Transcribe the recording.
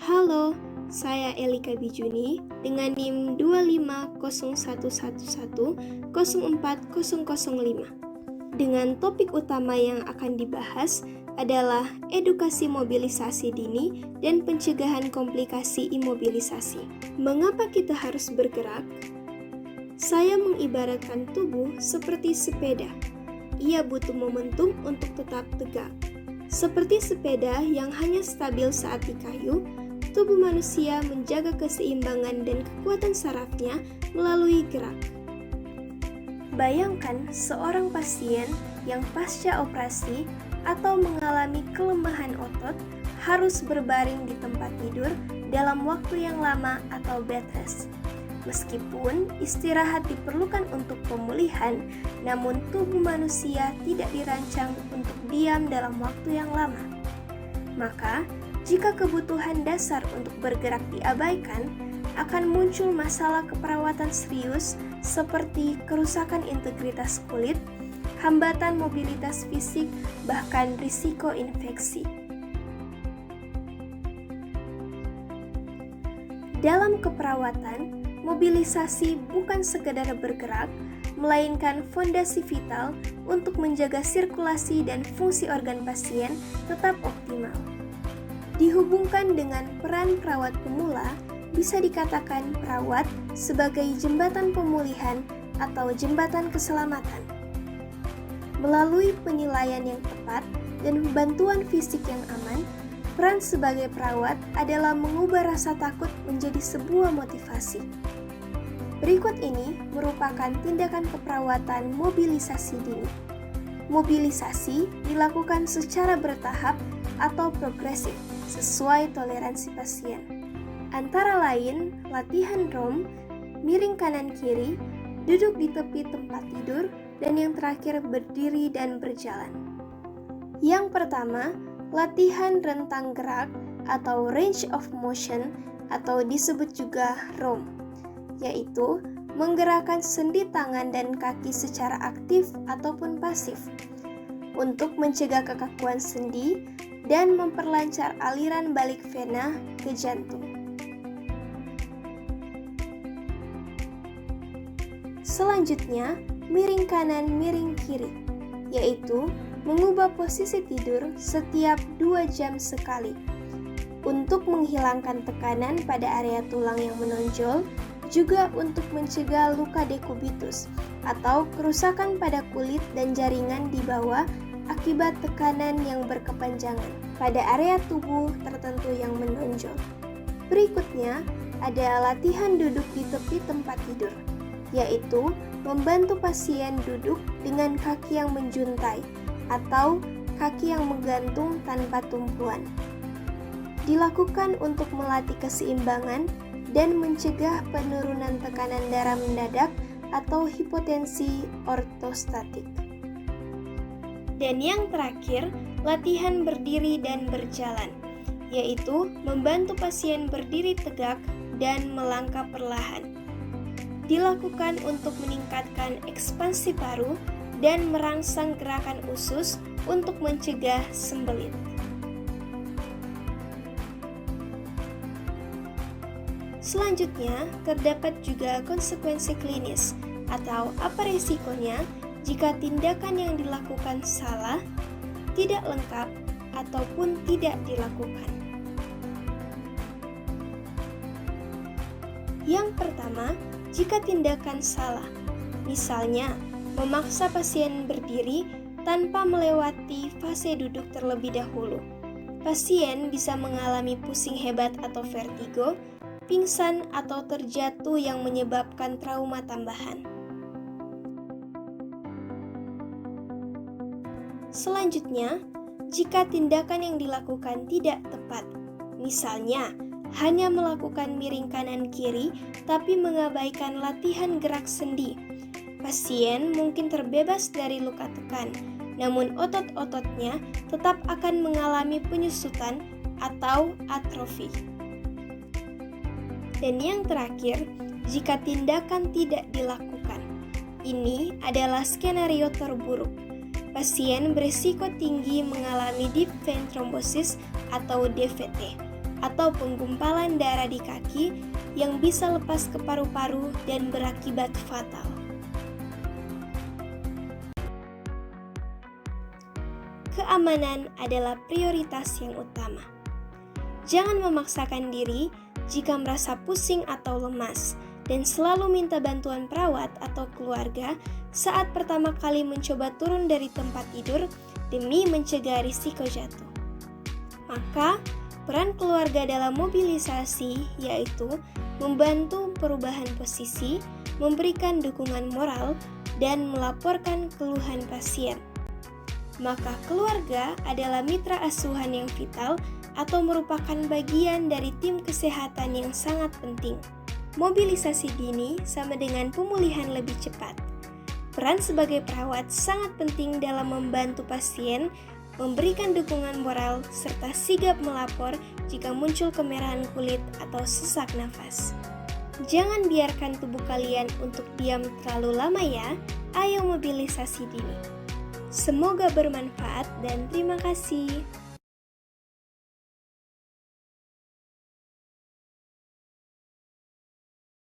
Halo, saya Elika Bijuni dengan NIM 25011104005. Dengan topik utama yang akan dibahas adalah edukasi mobilisasi dini dan pencegahan komplikasi imobilisasi. Mengapa kita harus bergerak? Saya mengibaratkan tubuh seperti sepeda. Ia butuh momentum untuk tetap tegak. Seperti sepeda yang hanya stabil saat dikayuh, tubuh manusia menjaga keseimbangan dan kekuatan sarafnya melalui gerak. Bayangkan seorang pasien yang pasca operasi atau mengalami kelemahan otot harus berbaring di tempat tidur dalam waktu yang lama atau bed rest. Meskipun istirahat diperlukan untuk pemulihan, namun tubuh manusia tidak dirancang untuk diam dalam waktu yang lama. Maka, jika kebutuhan dasar untuk bergerak diabaikan, akan muncul masalah keperawatan serius seperti kerusakan integritas kulit, hambatan mobilitas fisik, bahkan risiko infeksi. Dalam keperawatan, mobilisasi bukan sekedar bergerak, melainkan fondasi vital untuk menjaga sirkulasi dan fungsi organ pasien tetap optimal. Dihubungkan dengan peran perawat pemula, bisa dikatakan perawat sebagai jembatan pemulihan atau jembatan keselamatan. Melalui penilaian yang tepat dan bantuan fisik yang aman, peran sebagai perawat adalah mengubah rasa takut menjadi sebuah motivasi. Berikut ini merupakan tindakan keperawatan mobilisasi dini. Mobilisasi dilakukan secara bertahap atau progresif sesuai toleransi pasien. Antara lain, latihan ROM, miring kanan kiri, duduk di tepi tempat tidur, dan yang terakhir berdiri dan berjalan. Yang pertama, latihan rentang gerak atau range of motion atau disebut juga ROM, yaitu menggerakkan sendi tangan dan kaki secara aktif ataupun pasif untuk mencegah kekakuan sendi dan memperlancar aliran balik vena ke jantung. Selanjutnya, miring kanan, miring kiri, yaitu mengubah posisi tidur setiap 2 jam sekali untuk menghilangkan tekanan pada area tulang yang menonjol, juga untuk mencegah luka dekubitus atau kerusakan pada kulit dan jaringan di bawah akibat tekanan yang berkepanjangan pada area tubuh tertentu yang menonjol. Berikutnya, ada latihan duduk di tepi tempat tidur, yaitu membantu pasien duduk dengan kaki yang menjuntai atau kaki yang menggantung tanpa tumpuan. Dilakukan untuk melatih keseimbangan dan mencegah penurunan tekanan darah mendadak atau hipotensi ortostatik. Dan yang terakhir, latihan berdiri dan berjalan, yaitu membantu pasien berdiri tegak dan melangkah perlahan. Dilakukan untuk meningkatkan ekspansi paru dan merangsang gerakan usus untuk mencegah sembelit. Selanjutnya, terdapat juga konsekuensi klinis atau apa resikonya jika tindakan yang dilakukan salah, tidak lengkap, ataupun tidak dilakukan. Yang pertama, jika tindakan salah, misalnya memaksa pasien berdiri tanpa melewati fase duduk terlebih dahulu, pasien bisa mengalami pusing hebat atau vertigo, pingsan atau terjatuh yang menyebabkan trauma tambahan. Selanjutnya, jika tindakan yang dilakukan tidak tepat, misalnya hanya melakukan miring kanan kiri tapi mengabaikan latihan gerak sendi, pasien mungkin terbebas dari luka tekan, namun otot-ototnya tetap akan mengalami penyusutan atau atrofi. Dan yang terakhir, jika tindakan tidak dilakukan, ini adalah skenario terburuk. Pasien berisiko tinggi mengalami deep vein thrombosis atau DVT, atau penggumpalan darah di kaki yang bisa lepas ke paru-paru dan berakibat fatal. Keamanan adalah prioritas yang utama. Jangan memaksakan diri jika merasa pusing atau lemas, dan selalu minta bantuan perawat atau keluarga saat pertama kali mencoba turun dari tempat tidur demi mencegah risiko jatuh. Maka, peran keluarga dalam mobilisasi yaitu membantu perubahan posisi, memberikan dukungan moral, dan melaporkan keluhan pasien. Maka keluarga adalah mitra asuhan yang vital atau merupakan bagian dari tim kesehatan yang sangat penting. Mobilisasi dini sama dengan pemulihan lebih cepat. Peran sebagai perawat sangat penting dalam membantu pasien, memberikan dukungan moral, serta sigap melapor jika muncul kemerahan kulit atau sesak nafas. Jangan biarkan tubuh kalian untuk diam terlalu lama ya, ayo mobilisasi dini. Semoga bermanfaat dan terima kasih.